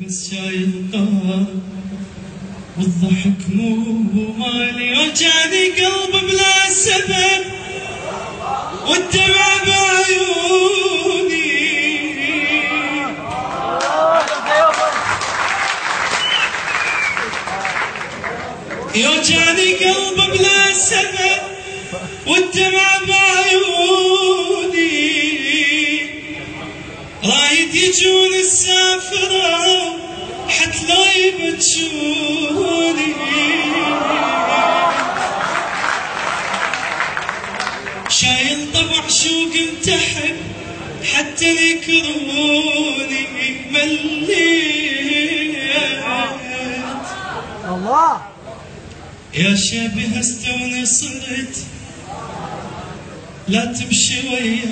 بس شايل قهر والضحك مو مالي، وجعني قلب بلا سبب والدمع بعيوني، يوجعني قلب بلا سبب والدمع بعيوني، رايد يجون السافرة حتى لو يبتشوني، شايل طبع شوق انتحب حتى يكرهوني، مليت الله يا شبه استوني صرت لا تمشي وياي،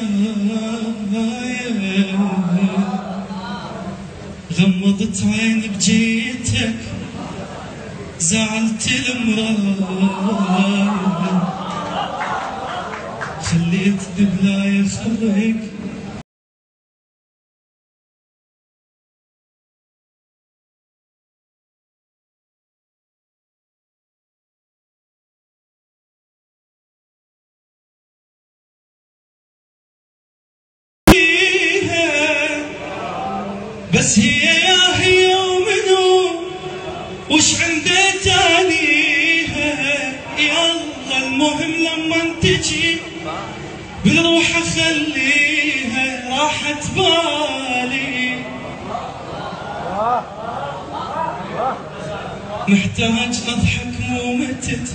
غمضت عيني بجيتك زعلت المراية، خليت دبلاي خرق بس هي ومنو وش عنده تانيها، يلا المهم لما تجي بالروح اخليها راحت بالي، محتاج اضحك مو متت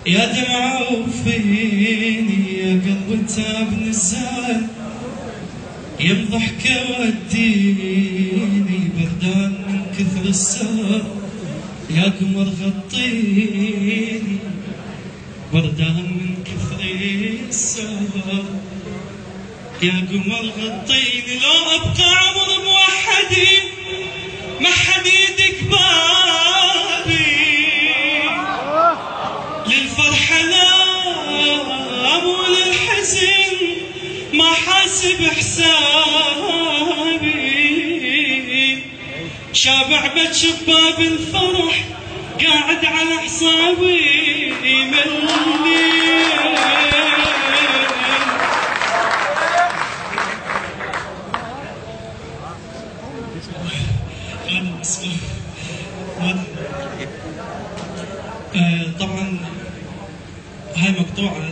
يا دمعة وفيني، يا قلب تاب نزال يا الضحكة وديني، بردان من كثر السهر يا قمر غطيني، بردان من كثر السهر يا قمر غطيني، لو ابقى عمر موحدي ما حد يدق بابي، للفرحة لا مو للحزن ما حاسب حسابي، شابع بشباب الفرح قاعد على حسابي، مليت طبعا هاي مقطوعة